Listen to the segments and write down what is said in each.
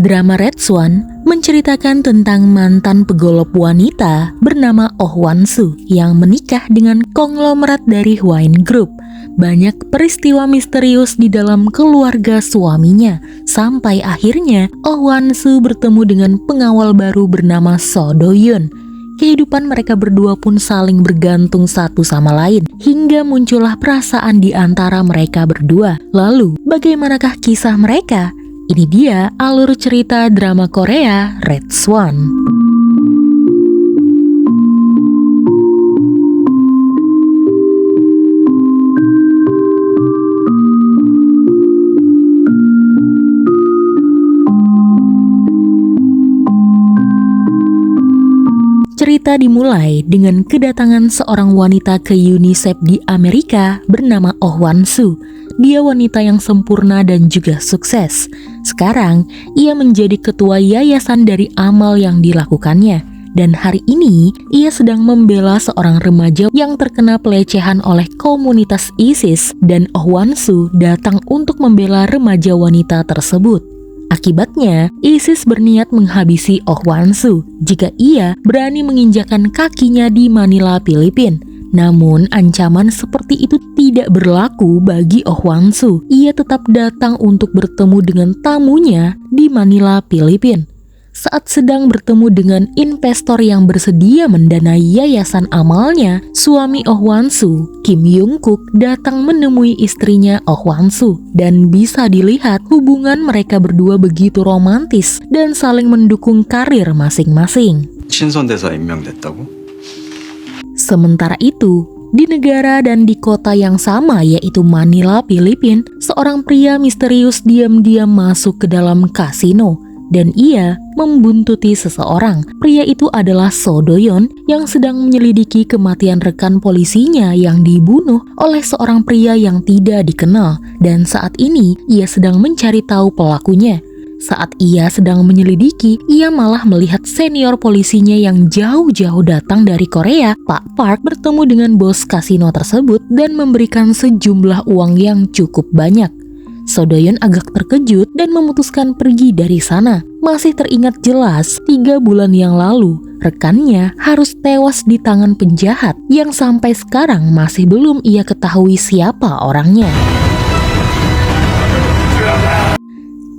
Drama Red Swan menceritakan tentang mantan pegolop wanita bernama Oh Wan-soo yang menikah dengan konglomerat dari Wine Group. Banyak peristiwa misterius di dalam keluarga suaminya, sampai akhirnya Oh Wan-soo bertemu dengan pengawal baru bernama So Do-yoon. Kehidupan mereka berdua pun saling bergantung satu sama lain, hingga muncullah perasaan di antara mereka berdua. Lalu, bagaimanakah kisah mereka? Ini dia alur cerita drama Korea Red Swan. Cerita dimulai dengan kedatangan seorang wanita ke UNICEF di Amerika bernama Oh Wan-soo. Dia wanita yang sempurna dan juga sukses. Sekarang, ia menjadi ketua yayasan dari amal yang dilakukannya. Dan hari ini, ia sedang membela seorang remaja yang terkena pelecehan oleh komunitas ISIS. Dan Oh Wan-soo datang untuk membela remaja wanita tersebut. Akibatnya, ISIS berniat menghabisi Oh Wan-soo jika ia berani menginjakan kakinya di Manila, Filipina. Namun, ancaman seperti itu tidak berlaku bagi Oh Wan-soo. Ia tetap datang untuk bertemu dengan tamunya di Manila, Filipina. Saat sedang bertemu dengan investor yang bersedia mendanai yayasan amalnya, suami Oh Wan-soo, Kim Young-kook, datang menemui istrinya Oh Wan-soo. Dan bisa dilihat hubungan mereka berdua begitu romantis dan saling mendukung karir masing-masing. 친선대사 임명됐다고? Sementara itu, di negara dan di kota yang sama yaitu Manila, Filipina, seorang pria misterius diam-diam masuk ke dalam kasino dan ia membuntuti seseorang. Pria itu adalah So Do-yoon yang sedang menyelidiki kematian rekan polisinya yang dibunuh oleh seorang pria yang tidak dikenal, dan saat ini ia sedang mencari tahu pelakunya. Saat ia sedang menyelidiki, ia malah melihat senior polisinya yang jauh-jauh datang dari Korea, Pak Park, bertemu dengan bos kasino tersebut dan memberikan sejumlah uang yang cukup banyak. So Do-yoon agak terkejut dan memutuskan pergi dari sana. Masih teringat jelas 3 bulan yang lalu, rekannya harus tewas di tangan penjahat yang sampai sekarang masih belum ia ketahui siapa orangnya.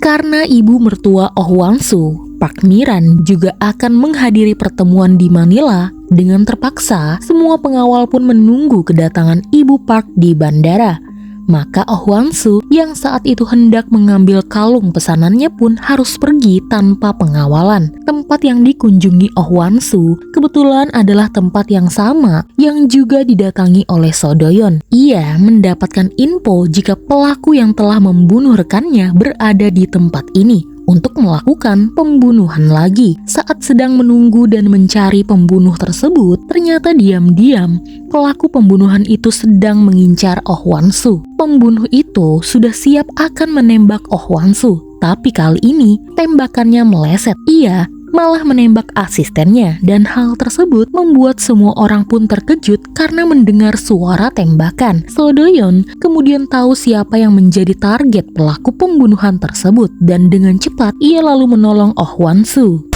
Karena ibu mertua Oh Wan-soo, Park Mi-ran, juga akan menghadiri pertemuan di Manila, dengan terpaksa semua pengawal pun menunggu kedatangan ibu Park di bandara. Maka Oh Wan-soo yang saat itu hendak mengambil kalung pesanannya pun harus pergi tanpa pengawalan. Tempat yang dikunjungi Oh Wan-soo kebetulan adalah tempat yang sama yang juga didatangi oleh So Do-yoon. Ia mendapatkan info jika pelaku yang telah membunuh rekannya berada di tempat ini untuk melakukan pembunuhan lagi. Saat sedang menunggu dan mencari pembunuh tersebut, ternyata diam-diam pelaku pembunuhan itu sedang mengincar Oh Wan-soo. Pembunuh itu sudah siap akan menembak Oh Wan-soo, tapi kali ini tembakannya meleset. Ia malah menembak asistennya, dan hal tersebut membuat semua orang pun terkejut karena mendengar suara tembakan. So Do-yoon kemudian tahu siapa yang menjadi target pelaku pembunuhan tersebut, dan dengan cepat ia lalu menolong Oh Wan-soo.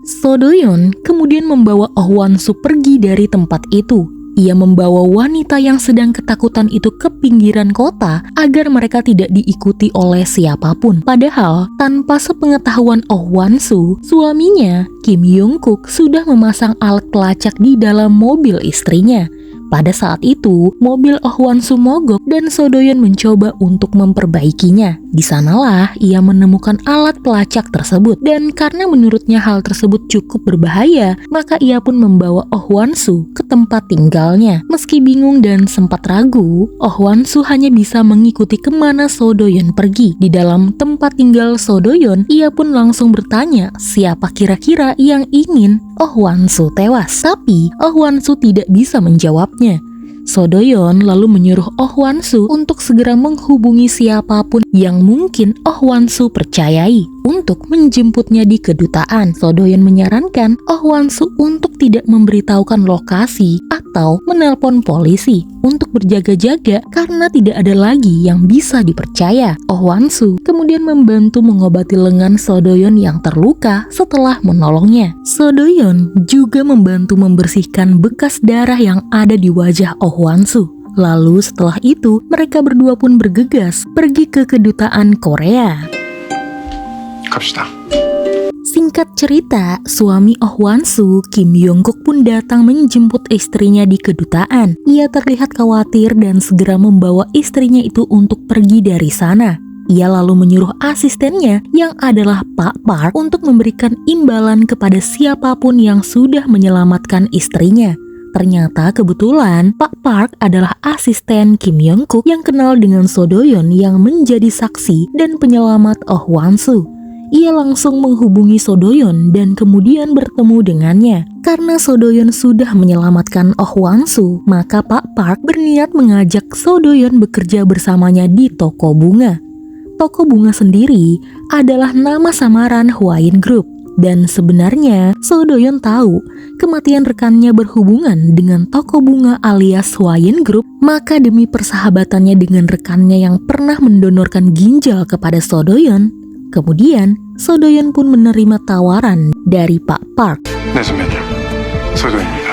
So Do-yoon kemudian membawa Oh Wan-soo pergi dari tempat itu. Ia membawa wanita yang sedang ketakutan itu ke pinggiran kota agar mereka tidak diikuti oleh siapapun. Padahal, tanpa sepengetahuan Oh Wan-soo, suaminya, Kim Young-kook, sudah memasang alat pelacak di dalam mobil istrinya. Pada saat itu, mobil Oh Wan-soo mogok dan So Do-yoon mencoba untuk memperbaikinya. Di sanalah ia menemukan alat pelacak tersebut, dan karena menurutnya hal tersebut cukup berbahaya, maka ia pun membawa Oh Wan-soo ke tempat tinggalnya. Meski bingung dan sempat ragu, Oh Wan-soo hanya bisa mengikuti kemana So Do-yoon pergi. Di dalam tempat tinggal So Do-yoon, ia pun langsung bertanya siapa kira-kira yang ingin Oh Wan-soo tewas. Tapi Oh Wan-soo tidak bisa menjawabnya. Sodoyon lalu menyuruh Oh Hwan-soo untuk segera menghubungi siapapun yang mungkin Oh Hwan-soo percayai untuk menjemputnya di kedutaan. Sodoyon menyarankan Oh Hwan-soo untuk tidak memberitahukan lokasi atau menelpon polisi untuk berjaga-jaga karena tidak ada lagi yang bisa dipercaya. Oh Hwan-soo kemudian membantu mengobati lengan Sodoyon yang terluka setelah menolongnya. Sodoyon juga membantu membersihkan bekas darah yang ada di wajah Oh Hwan-soo. Lalu setelah itu mereka berdua pun bergegas pergi ke kedutaan Korea. 갑시다. Singkat cerita, suami Oh Hwan-soo, Kim Yong-kook pun datang menjemput istrinya di kedutaan. Ia terlihat khawatir dan segera membawa istrinya itu untuk pergi dari sana. Ia lalu menyuruh asistennya yang adalah Pak Park untuk memberikan imbalan kepada siapapun yang sudah menyelamatkan istrinya. Ternyata kebetulan Pak Park adalah asisten Kim Yong-kook yang kenal dengan Sodoyon yang menjadi saksi dan penyelamat Oh Hwan-soo. Ia langsung menghubungi Sodoyon dan kemudian bertemu dengannya. Karena Sodoyon sudah menyelamatkan Oh Hwan-soo, maka Pak Park berniat mengajak Sodoyon bekerja bersamanya di toko bunga. Toko bunga sendiri adalah nama samaran Hwain Group. Dan sebenarnya Sodoyon tahu kematian rekannya berhubungan dengan toko bunga alias Hwain Group, maka demi persahabatannya dengan rekannya yang pernah mendonorkan ginjal kepada Sodoyon, kemudian Sodoyon pun menerima tawaran dari Pak Park. 네, 선배님. 소도입니다.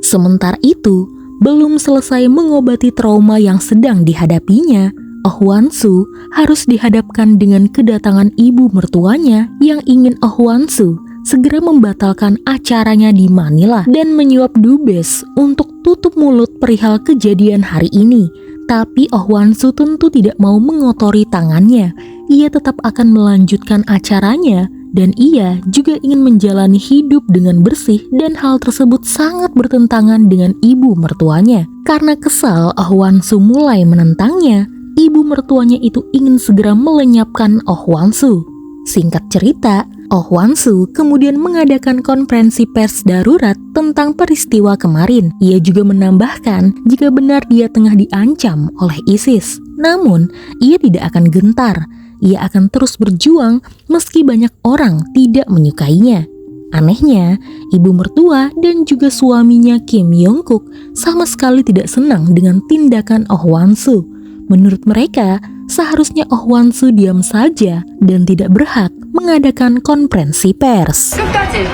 Sementara itu, belum selesai mengobati trauma yang sedang dihadapinya, Oh Hwan-soo harus dihadapkan dengan kedatangan ibu mertuanya yang ingin Oh Hwan-soo segera membatalkan acaranya di Manila dan menyuap dubes untuk tutup mulut perihal kejadian hari ini. Tapi Oh Hwan-soo tentu tidak mau mengotori tangannya. Ia tetap akan melanjutkan acaranya dan ia juga ingin menjalani hidup dengan bersih, dan hal tersebut sangat bertentangan dengan ibu mertuanya. Karena kesal Oh Hwan-soo mulai menentangnya, ibu mertuanya itu ingin segera melenyapkan Oh Hwan-soo. Singkat cerita, Oh Hwan-soo kemudian mengadakan konferensi pers darurat tentang peristiwa kemarin. Ia juga menambahkan jika benar dia tengah diancam oleh ISIS. Namun, ia tidak akan gentar. Ia akan terus berjuang meski banyak orang tidak menyukainya. Anehnya, ibu mertua dan juga suaminya Kim Yong-kook sama sekali tidak senang dengan tindakan Oh Hwan-soo. Menurut mereka, seharusnya Oh Hwan-soo diam saja dan tidak berhak mengadakan konferensi pers. 끝까지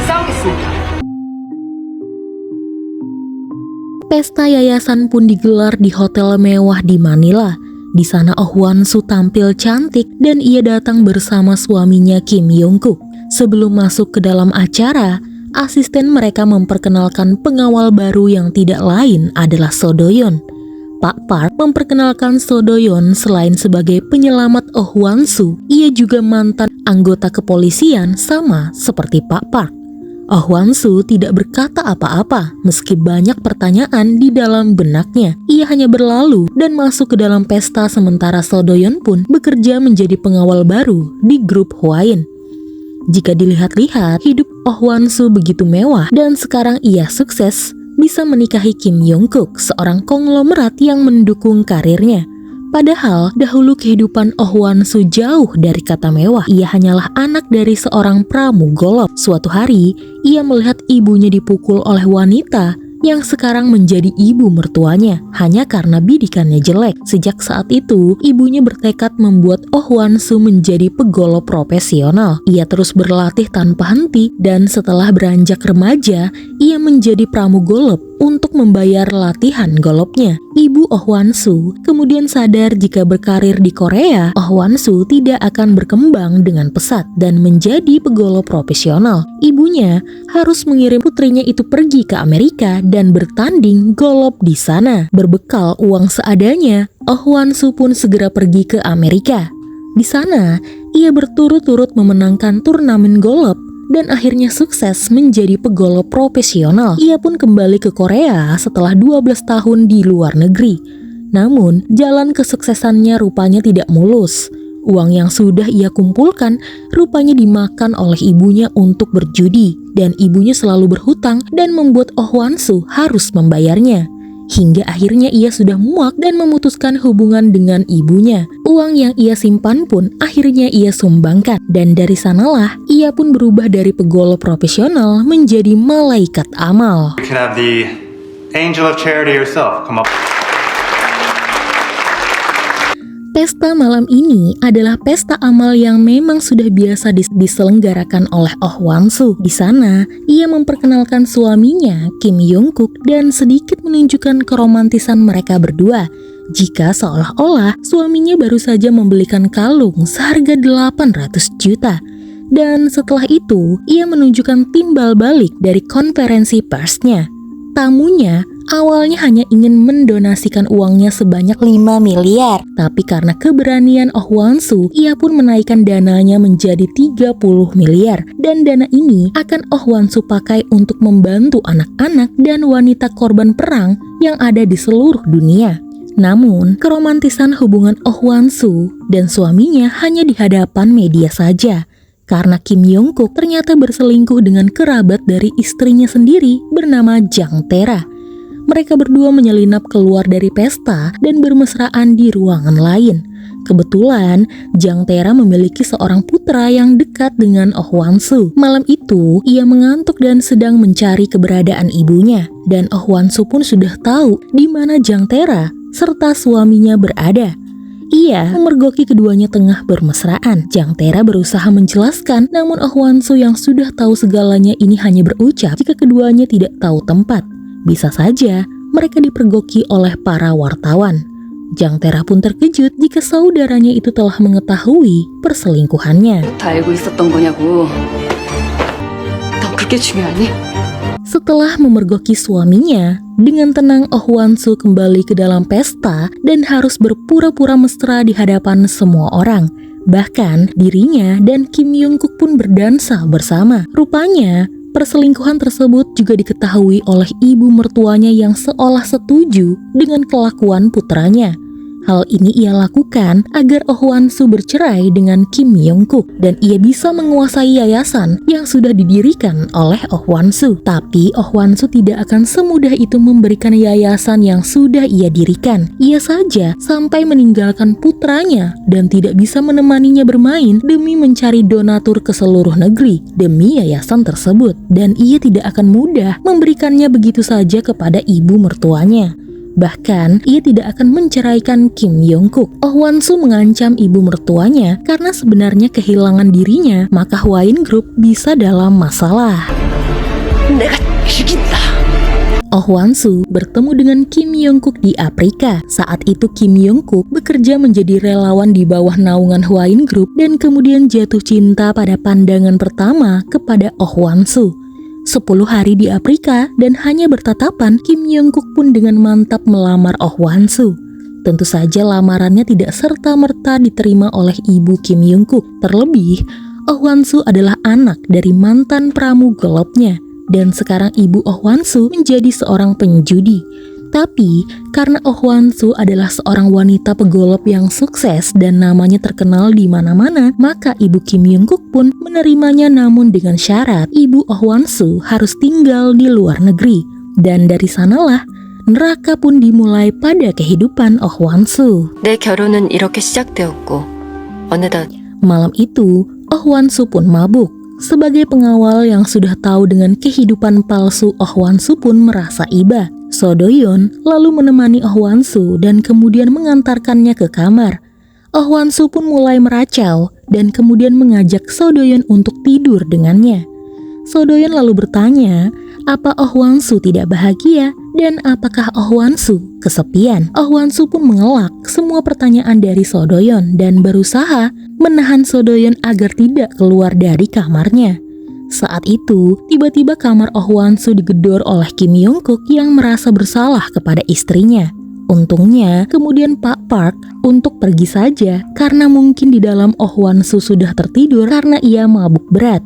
싸우겠습니다. Pesta yayasan pun digelar di hotel mewah di Manila. Di sana Oh Hwan-soo tampil cantik dan ia datang bersama suaminya Kim Yong-kook. Sebelum masuk ke dalam acara, asisten mereka memperkenalkan pengawal baru yang tidak lain adalah Sodoyon. Pak Park memperkenalkan Sodoyon selain sebagai penyelamat Oh Hwan-soo, ia juga mantan anggota kepolisian sama seperti Pak Park. Oh Hwan-soo tidak berkata apa-apa meski banyak pertanyaan di dalam benaknya. Ia hanya berlalu dan masuk ke dalam pesta, sementara Sodoyon pun bekerja menjadi pengawal baru di grup Hwain. Jika dilihat-lihat, hidup Oh Hwan-soo begitu mewah dan sekarang ia sukses bisa menikahi Kim Yong-kook, seorang konglomerat yang mendukung karirnya. Padahal dahulu kehidupan Oh Hwan-soo jauh dari kata mewah. Ia hanyalah anak dari seorang pramugolop. Suatu hari, ia melihat ibunya dipukul oleh wanita yang sekarang menjadi ibu mertuanya hanya karena bidikannya jelek. Sejak saat itu, ibunya bertekad membuat Oh Hwan-soo menjadi pegolop profesional. Ia terus berlatih tanpa henti dan setelah beranjak remaja, ia menjadi pramugolop untuk membayar latihan golopnya. Ibu Oh Hwan-soo kemudian sadar jika berkarir di Korea, Oh Hwan-soo tidak akan berkembang dengan pesat dan menjadi pegolop profesional. Ibunya harus mengirim putrinya itu pergi ke Amerika dan bertanding golop di sana. Berbekal uang seadanya, Oh Hwan-soo pun segera pergi ke Amerika. Di sana, ia berturut-turut memenangkan turnamen golop dan akhirnya sukses menjadi pegolop profesional. Ia pun kembali ke Korea setelah 12 tahun di luar negeri. Namun, jalan kesuksesannya rupanya tidak mulus. Uang yang sudah ia kumpulkan rupanya dimakan oleh ibunya untuk berjudi. dan ibunya selalu berhutang dan membuat Oh Hwan-soo harus membayarnya. Hingga akhirnya ia sudah muak dan memutuskan hubungan dengan ibunya. Uang yang ia simpan pun akhirnya ia sumbangkan, dan dari sanalah ia pun berubah dari pegolf profesional menjadi malaikat amal. You can have the angel of charity yourself come up. Pesta malam ini adalah pesta amal yang memang sudah biasa diselenggarakan oleh Oh Hwan-soo. Di sana, ia memperkenalkan suaminya, Kim Young-kook, dan sedikit menunjukkan keromantisan mereka berdua. Jika seolah-olah suaminya baru saja membelikan kalung seharga 800 juta. Dan setelah itu, ia menunjukkan timbal balik dari konferensi persnya. Tamunya awalnya hanya ingin mendonasikan uangnya sebanyak 5 miliar. Tapi karena keberanian Oh Hwan-soo, ia pun menaikkan dananya menjadi 30 miliar. Dan dana ini akan Oh Hwan-soo pakai untuk membantu anak-anak dan wanita korban perang yang ada di seluruh dunia. Namun, keromantisan hubungan Oh Hwan-soo dan suaminya hanya di hadapan media saja. Karena Kim Young-kook ternyata berselingkuh dengan kerabat dari istrinya sendiri bernama Jang Tae-ra. Mereka berdua menyelinap keluar dari pesta dan bermesraan di ruangan lain. Kebetulan, Jang Tae-ra memiliki seorang putra yang dekat dengan Oh Hwan-soo. Malam itu, ia mengantuk dan sedang mencari keberadaan ibunya. Dan Oh Hwan-soo pun sudah tahu di mana Jang Tae-ra serta suaminya berada. Ia memergoki keduanya tengah bermesraan. Jang Tae-ra berusaha menjelaskan, namun Oh Hwan-soo yang sudah tahu segalanya ini hanya berucap jika keduanya tidak tahu tempat. Bisa saja mereka dipergoki oleh para wartawan. Jang Tae-ra pun terkejut jika saudaranya itu telah mengetahui perselingkuhannya. 다 알고 있었던 거냐고. 너 그게 중요하니? Setelah memergoki suaminya, dengan tenang Oh Hwan-soo kembali ke dalam pesta dan harus berpura-pura mesra di hadapan semua orang. Bahkan dirinya dan Kim Young-kook pun berdansa bersama. Rupanya, perselingkuhan tersebut juga diketahui oleh ibu mertuanya yang seolah setuju dengan kelakuan putranya. Hal ini ia lakukan agar Oh Hwan-soo bercerai dengan Kim Young-kook dan ia bisa menguasai yayasan yang sudah didirikan oleh Oh Hwan-soo. Tapi Oh Hwan-soo tidak akan semudah itu memberikan yayasan yang sudah ia dirikan. Ia saja sampai meninggalkan putranya dan tidak bisa menemaninya bermain demi mencari donatur ke seluruh negeri demi yayasan tersebut. Dan ia tidak akan mudah memberikannya begitu saja kepada ibu mertuanya. Bahkan, ia tidak akan menceraikan Kim Young-kook. Oh Hwan-soo mengancam ibu mertuanya karena sebenarnya kehilangan dirinya, maka Hwain Group bisa dalam masalah. 내가 죽인다. Oh Hwan-soo bertemu dengan Kim Young-kook di Afrika. Saat itu Kim Young-kook bekerja menjadi relawan di bawah naungan Hwain Group dan kemudian jatuh cinta pada pandangan pertama kepada Oh Hwan-soo. 10 hari di Afrika dan hanya bertatapan, Kim Young-kook pun dengan mantap melamar Oh Hwan-soo. Tentu saja lamarannya tidak serta-merta diterima oleh ibu Kim Young-kook. Terlebih, Oh Hwan-soo adalah anak dari mantan pramugolopnya dan sekarang ibu Oh Hwan-soo menjadi seorang penjudi. Tapi, karena Oh Hwan-soo adalah seorang wanita pegolop yang sukses dan namanya terkenal di mana-mana, maka ibu Kim Young-kook pun menerimanya, namun dengan syarat ibu Oh Hwan-soo harus tinggal di luar negeri. Dan dari sanalah, neraka pun dimulai pada kehidupan Oh Hwan-soo. 내 결혼은 이렇게 시작되었고 어느덧 Malam itu, Oh Hwan-soo pun mabuk. Sebagai pengawal yang sudah tahu dengan kehidupan palsu, Oh Hwan-soo pun merasa iba. So Do-yeon lalu menemani Oh Hwan-soo dan kemudian mengantarkannya ke kamar. Oh Hwan-soo pun mulai meracau dan kemudian mengajak So Do-yeon untuk tidur dengannya. So Do-yeon lalu bertanya, apa Oh Hwan-soo tidak bahagia dan apakah Oh Hwan-soo kesepian? Oh Hwan-soo pun mengelak semua pertanyaan dari So Do-yeon dan berusaha menahan So Do-yeon agar tidak keluar dari kamarnya. Saat itu, tiba-tiba kamar Oh Hwan-soo digedor oleh Kim Young-kook yang merasa bersalah kepada istrinya. Untungnya, kemudian Pak Park untuk pergi saja karena mungkin di dalam Oh Hwan-soo sudah tertidur karena ia mabuk berat.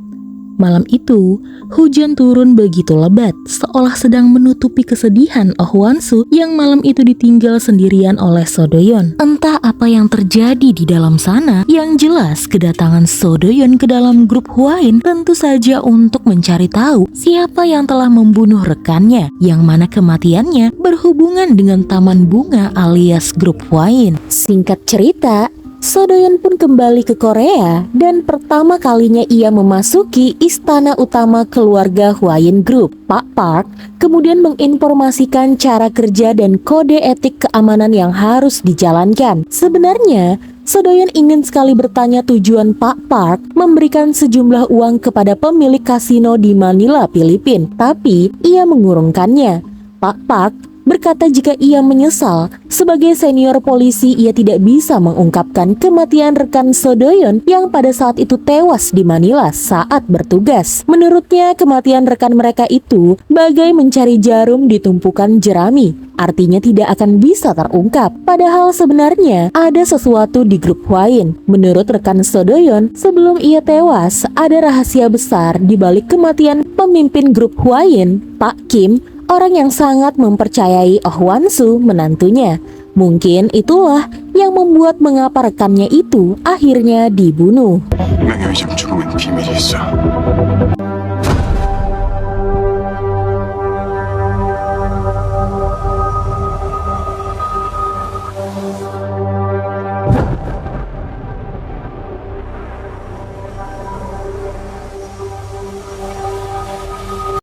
Malam itu, hujan turun begitu lebat, seolah sedang menutupi kesedihan Oh Hwan-soo yang malam itu ditinggal sendirian oleh So Do-yeon. Entah apa yang terjadi di dalam sana, yang jelas kedatangan So Do-yeon ke dalam grup Hwain tentu saja untuk mencari tahu siapa yang telah membunuh rekannya, yang mana kematiannya berhubungan dengan taman bunga alias grup Hwain. Singkat cerita, So Do-yeon pun kembali ke Korea dan pertama kalinya ia memasuki istana utama keluarga Hwain Group. Pak Park kemudian menginformasikan cara kerja dan kode etik keamanan yang harus dijalankan. Sebenarnya, So Do-yeon ingin sekali bertanya tujuan Pak Park memberikan sejumlah uang kepada pemilik kasino di Manila, Filipina, tapi ia mengurungkannya. Pak Park berkata jika ia menyesal, sebagai senior polisi ia tidak bisa mengungkapkan kematian rekan So Do-yeon yang pada saat itu tewas di Manila saat bertugas. Menurutnya kematian rekan mereka itu bagai mencari jarum di tumpukan jerami, artinya tidak akan bisa terungkap. Padahal sebenarnya ada sesuatu di grup Hwain. Menurut rekan So Do-yeon, sebelum ia tewas ada rahasia besar di balik kematian pemimpin grup Hwain, Pak Kim, orang yang sangat mempercayai Oh Hwan-soo menantunya. Mungkin itulah yang membuat mengapa rekannya itu akhirnya dibunuh. 명예회장 죽음은 비밀이 있어.